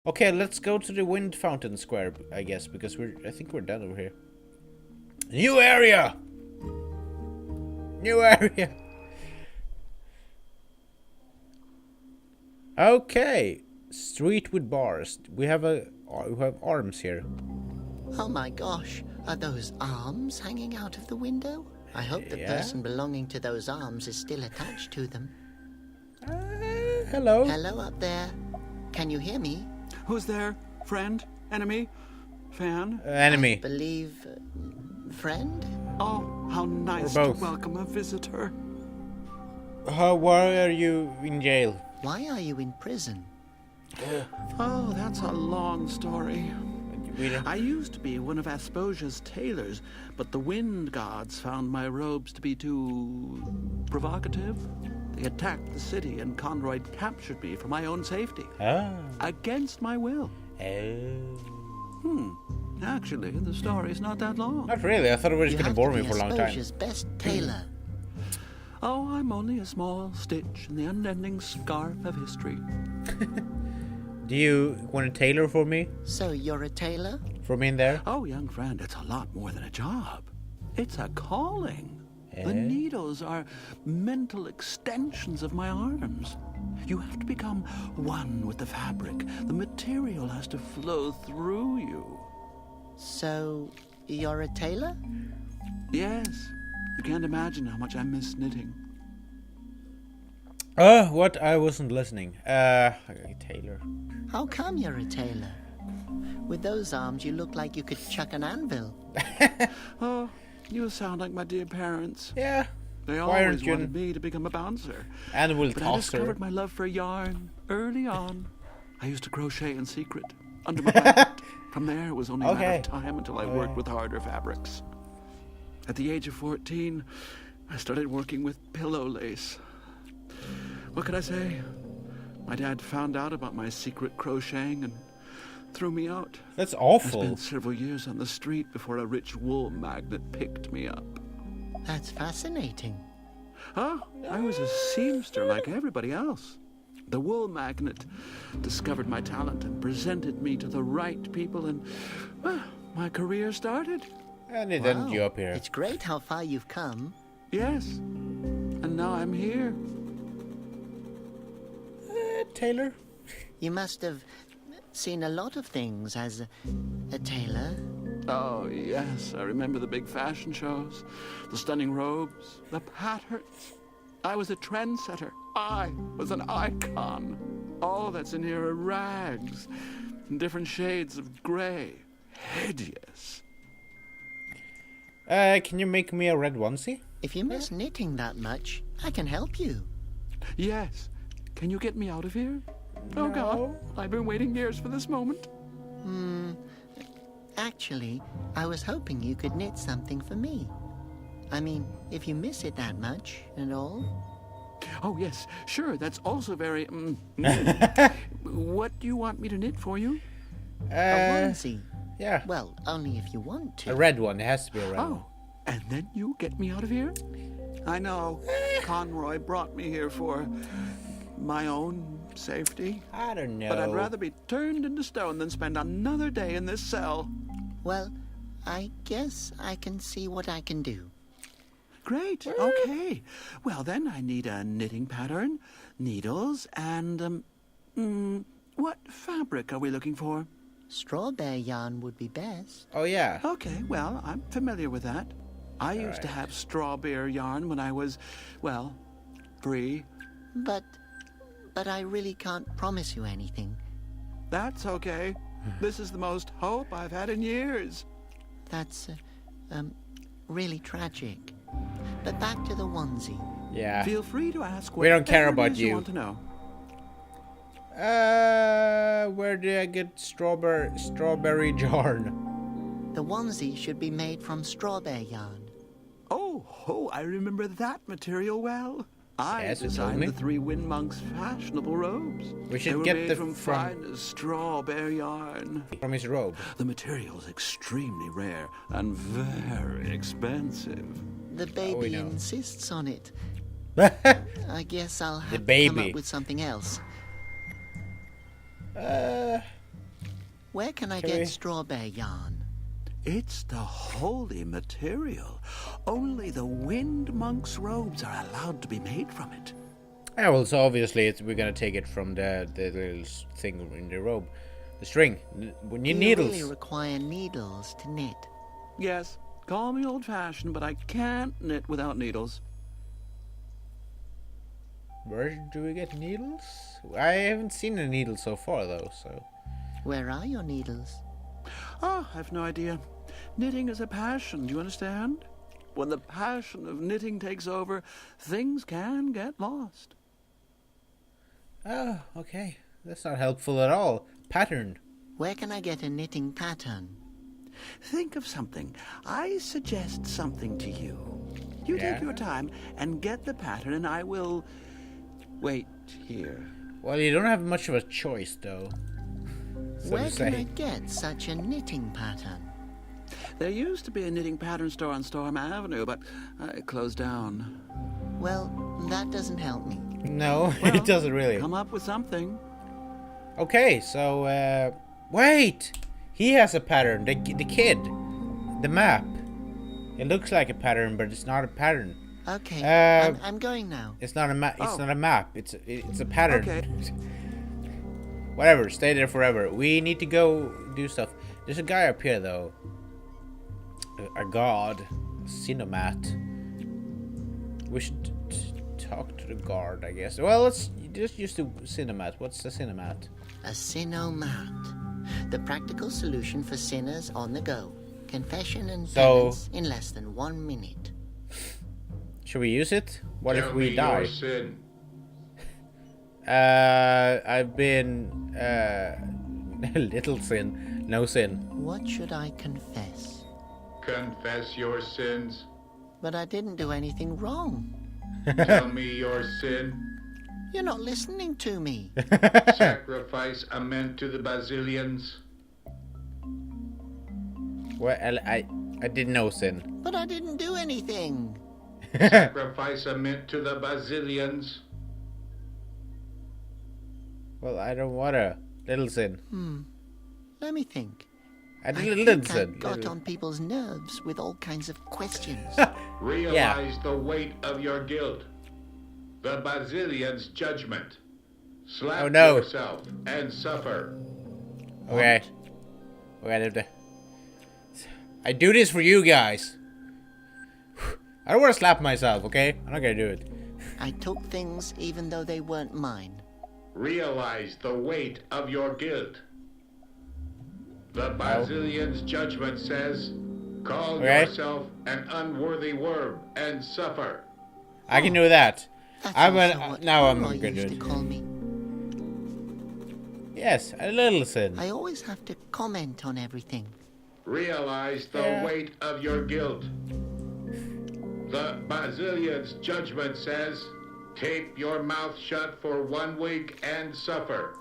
Okay, let's go to the wind fountain square, I guess, because I think we're done over here. New area! New area! Okay, street with bars. We have arms here. Oh my gosh, are those arms hanging out of the window? I hope the person belonging to those arms is still attached to them. Hello. Hello up there. Can you hear me? Who's there? Friend? Enemy? Fan? Enemy. I believe... friend? Oh, how nice to welcome a visitor. Why are you in jail? Why are you in prison? Oh, that's a long story. I used to be one of Asposia's tailors, but the wind gods found my robes to be too provocative. They attacked the city and Conroy captured me for my own safety. Against my will. Actually, the story's not that long. Not really. I thought it was going to bore me for a long time. Asposia's best tailor. Oh, I'm only a small stitch in the unending scarf of history. Do you want to tailor for me? So you're a tailor? From in there? Oh, young friend, it's a lot more than a job. It's a calling. The needles are mental extensions of my arms. You have to become one with the fabric. The material has to flow through you. So, you're a tailor? Yes. You can't imagine how much I miss knitting. What? I wasn't listening. Tailor. How come you're a tailor? With those arms, you look like you could chuck an anvil. Oh, you sound like my dear parents. Yeah. They always wanted me to become a bouncer. Animal but tosser. I discovered my love for yarn early on. I used to crochet in secret, under my blanket. From there, it was only a matter of time until I worked with harder fabrics. At the age of 14, I started working with pillow lace. What could I say? My dad found out about my secret crocheting and threw me out. That's awful. I spent several years on the street before a rich wool magnate picked me up. That's fascinating. Oh, I was a seamster like everybody else. The wool magnate discovered my talent and presented me to the right people, and well, my career started. And it ended you up here. It's great how far you've come. Yes. And now I'm here. Tailor? You must have seen a lot of things as a tailor. Oh, yes. I remember the big fashion shows, the stunning robes, the patterns. I was a trendsetter. I was an icon. All that's in here are rags in different shades of gray. Hideous. Can you make me a red onesie? If you miss knitting that much, I can help you. Yes. Can you get me out of here? No. Oh, God. I've been waiting years for this moment. Actually, I was hoping you could knit something for me. I mean, if you miss it that much and all. Oh, yes. Sure. That's also very... What do you want me to knit for you? A onesie. Yeah. Well, only if you want to. A red one. It has to be a red one. Oh, and then you get me out of here? I know. Conroy brought me here for my own safety. I don't know. But I'd rather be turned into stone than spend another day in this cell. Well, I guess I can see what I can do. Great. Okay. Well, then I need a knitting pattern, needles, and, what fabric are we looking for? Strawberry yarn would be best. Oh, yeah. Okay, well, I'm familiar with that. I used to have strawberry yarn when I was, well, free. But I really can't promise you anything. That's okay. This is the most hope I've had in years. That's, really tragic. But back to the onesie. Yeah. Feel free to ask We don't care whatever it about is you. you want to know. Where did I get strawberry yarn? The onesie should be made from strawberry yarn. Oh, I remember that material well. I Yes, you told designed me. the three Wind Monks' fashionable robes. We should they were get made the from finest strawberry yarn. From his robe. The material is extremely rare and very expensive. The we baby know. insists on it. The I guess I'll have to come baby. up with something else. Where can I Can get we- strawberry yarn? It's the holy material. Only the wind monk's robes are allowed to be made from it. Yeah, well, so obviously we're gonna take it from the little thing in the robe. The string. We need Do needles. you really require needles to knit? Yes, call me old-fashioned, but I can't knit without needles. Where do we get needles? I haven't seen a needle so far, though, so... Where are your needles? Oh, I've no idea. Knitting is a passion, do you understand? When the passion of knitting takes over, things can get lost. Oh, okay. That's not helpful at all. Pattern. Where can I get a knitting pattern? Think of something. I suggest something to you. You Yeah? take your time and get the pattern, and I will wait here. Well, you don't have much of a choice, though. So Where to can I say. get such a knitting pattern? There used to be a knitting pattern store on Storm Avenue, but it closed down. Well, that doesn't help me. No, Well, it doesn't really. Come up with something. Okay, so, wait! He has a pattern. The kid. The map. It looks like a pattern, but it's not a pattern. Okay, Uh, I'm going now. It's not a map. It's Oh. not a map. It's a pattern. Okay. Whatever. Stay there forever. We need to go do stuff. There's a guy up here, though. A god. Cinemat. We should talk to the guard, I guess. Well, let's just use the cinemat. What's the cinemat? A sinomat. The practical solution for sinners on the go. Confession and So- penance in less than 1 minute. Should we use it? What Tell if me we die? your sin. I've been little sin, no sin. What should I confess? Confess your sins. But I didn't do anything wrong. Tell me your sin. You're not listening to me. Sacrifice a mint to the Basilians. Well, I did no sin. But I didn't do anything. Sacrifice a mint to the Basilians. Well, I don't want a little sin. Let me think. I I did a little think I sin. got Little- on people's nerves with all kinds of questions. Realize the weight of your guilt. The Basilians' judgment. Slap Oh, no. yourself and suffer. Okay. Okay. I do this for you guys. I don't want to slap myself, okay? I'm not gonna do it. I took things even though they weren't mine. Realize the weight of your guilt. The Basilians' judgment says, call Okay. yourself an unworthy worm and suffer. I can do that. That's I'm also gonna what now I'm Elroy gonna do used to it. call me. Yes, a little sin. I always have to comment on everything. Realize the Yeah. weight of your guilt. The Basilians' judgment says, tape your mouth shut for 1 week and suffer.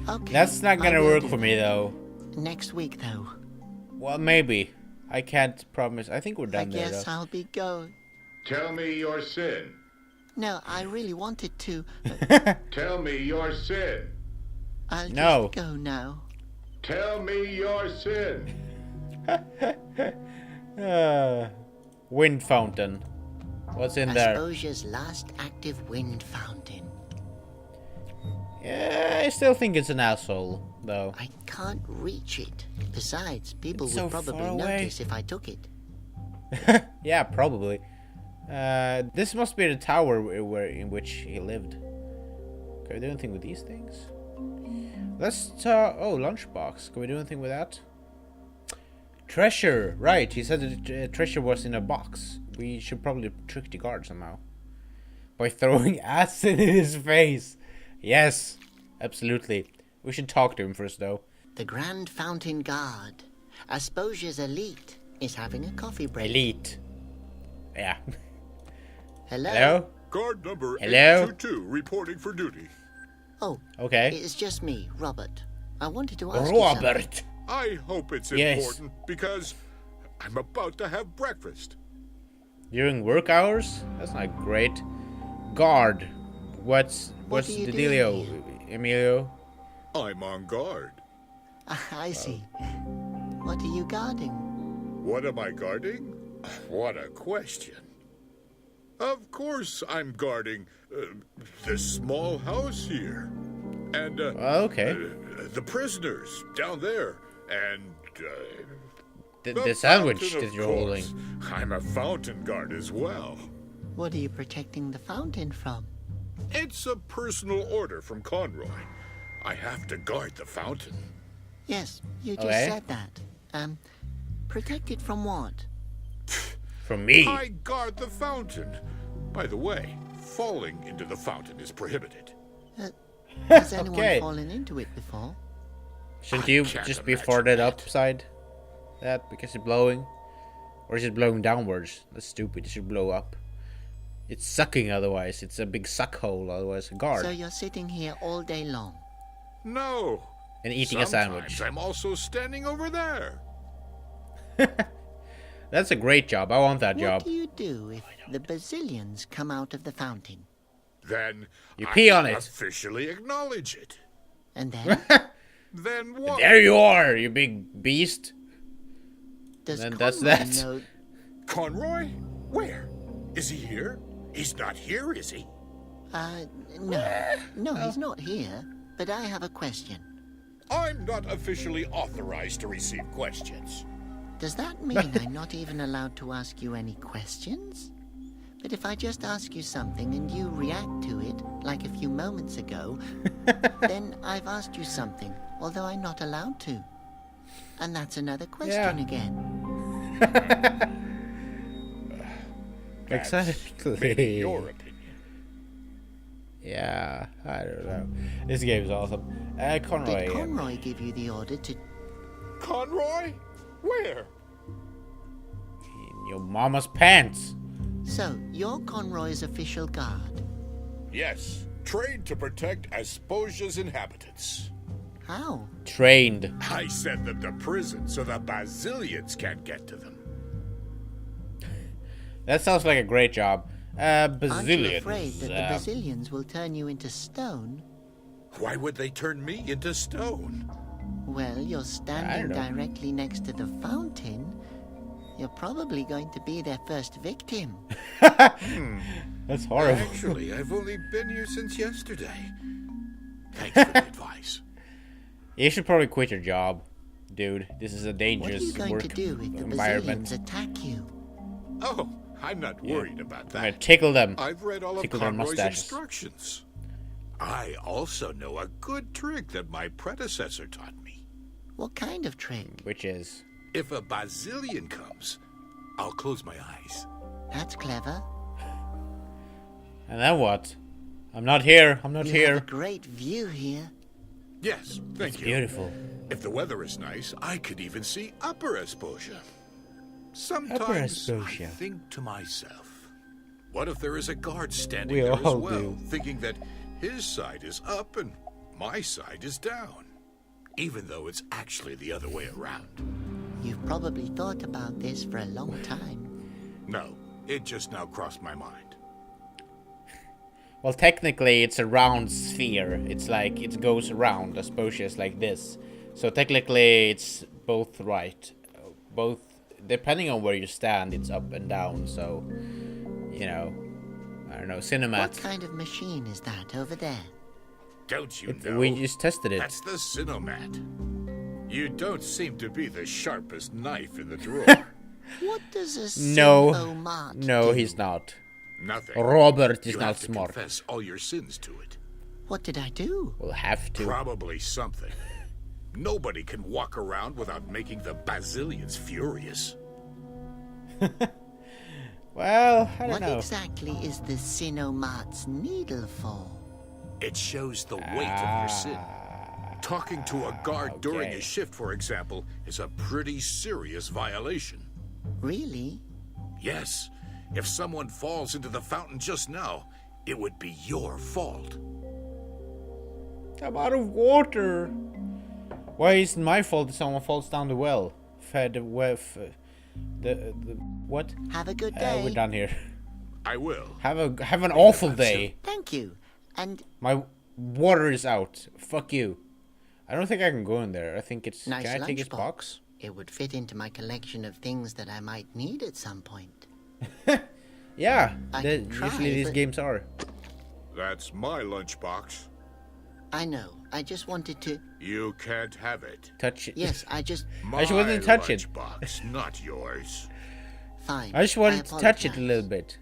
Okay. That's not I gonna will work do for me that. though. Next week, though. Well, maybe. I can't promise. I think we're I done there guess though. I'll be going. Tell me your sin. No, I really wanted to. Tell me your sin. I'll No. just go now. Tell me your sin. Wind fountain. What's in there? Asposia's last active wind fountain. Yeah, I still think it's an asshole, though. I can't reach it. Besides, people It's would so probably far away. notice if I took it. Yeah, probably. This must be the tower in which he lived. Can we do anything with these things? Let's oh, lunchbox. Can we do anything with that? Treasure. Right, he said the treasure was in a box. We should probably trick the guard somehow. By throwing acid in his face. Yes, absolutely. We should talk to him first, though. The Grand Fountain Guard, Asposia's elite, is having a coffee break. Elite. Yeah. Hello? Hello? Guard number Hello? 822 reporting for duty. Oh, Okay. it's just me, Robert. I wanted to ask you something. Robert. I hope it's Yes. important because I'm about to have breakfast. During work hours? That's not great. Guard. What's What are the you dealio, doing Emilio? I'm on guard. I see. What are you guarding? What am I guarding? What a question. Of course I'm guarding this small house here. And Okay. the prisoners down there. And The sandwich fountain, that of you're course. holding. I'm a fountain guard as well. What are you protecting the fountain from? It's a personal order from Conroy. I have to guard the fountain. Yes, you just Okay. said that. Protect it from what? From me. I guard the fountain. By the way, falling into the fountain is prohibited. Has anyone Okay. fallen into it before? Shouldn't I you can't just be imagine farted that. upside that because it's blowing? Or is it blowing downwards? That's stupid. It should blow up. It's sucking otherwise. It's a big suck hole otherwise. A guard. So you're sitting here all day long. No. And eating a sandwich. Sometimes I'm also standing over there. That's a great job. I want that What job. do you do if the Bazillions come out of the fountain? Then You I pee on it. officially acknowledge it. And then, Then what? There you are, you big beast. does Then Conroy that's that. know... Conroy? Where? Is he here? He's not here, is he? No, he's not here. But I have a question. I'm not officially authorized to receive questions. Does that mean I'm not even allowed to ask you any questions? But if I just ask you something and you react to it, like a few moments ago, then I've asked you something, although I'm not allowed to. And that's another question again. That's Exactly. maybe your opinion. Yeah, I don't know. This game is awesome. Conroy. Did Conroy give you the order to... Conroy? Where? In your mama's pants. So, you're Conroy's official guard. Yes, trained to protect Asposia's inhabitants. How? Trained. I sent them to prison so the Bazillions can't get to them. That sounds like a great job. Aren't you Bazillions. afraid that the Bazillions will turn you into stone? Why would they turn me into stone? Well, you're standing know. directly next to the fountain. You're probably going to be their first victim. That's horrible. Actually, I've only been here since yesterday. Thanks for the advice. You should probably quit your job, dude. This is a What are dangerous you going work to do if the environment. Bazillions attack you? Oh, I'm not worried about I'm gonna that. tickle them. I've read all of Tickle their Conroy's mustaches. instructions. I also know a good trick that my predecessor taught me. What kind of trick? Which is... If a Bazillion comes, I'll close my eyes. That's clever. And then what? I'm not here. I'm not You here. have a great view here. Yes, thank you. Beautiful. If the weather is nice, I could even see Upper Asposia. Sometimes I Asposia. think to myself, what if there is a guard standing We there as all well, do. thinking that his side is up and my side is down, even though it's actually the other way around? You've probably thought about this for a long time. No, it just now crossed my mind. Well, technically, it's a round sphere. It's like, it goes around. Asposia is like this. So technically, it's both right. Both, depending on where you stand, it's up and down. So, you know, I don't know, What Cinemat. kind of machine is that over there? Don't you know? We just tested it. That's the Sinomat. You don't seem to be the sharpest knife in the drawer. What does a No. Sinomat No, do? he's not. Nothing. Robert is You not have to smart. confess all your sins to it. What did I do? We'll have to. Probably something. Nobody can walk around without making the Bazillions furious. Well, I don't What know. exactly is the Sinomat's needle for? It shows the weight of your sin. Talking to a guard during okay. a shift, for example, is a pretty serious violation. Really? Yes, if someone falls into the fountain just now, it would be your fault. I'm out of water. Why is it my fault if someone falls down the well? Fed with the what? Have a good day. We're done here. I will. Have an awful day. Thank you. And My water is out. Fuck you. I don't think I can go in there. I think it's... Nice can I take his lunchbox. box? It would fit into my collection of things that I might need at some point. Yeah, I can try, usually these but- games are. That's my lunchbox. I know. I just wanted to... You can't have it. Touch it. Yes, I just... My I just wanted to touch it. lunchbox, not yours. Fine. I just wanted to touch it a apologize. little bit.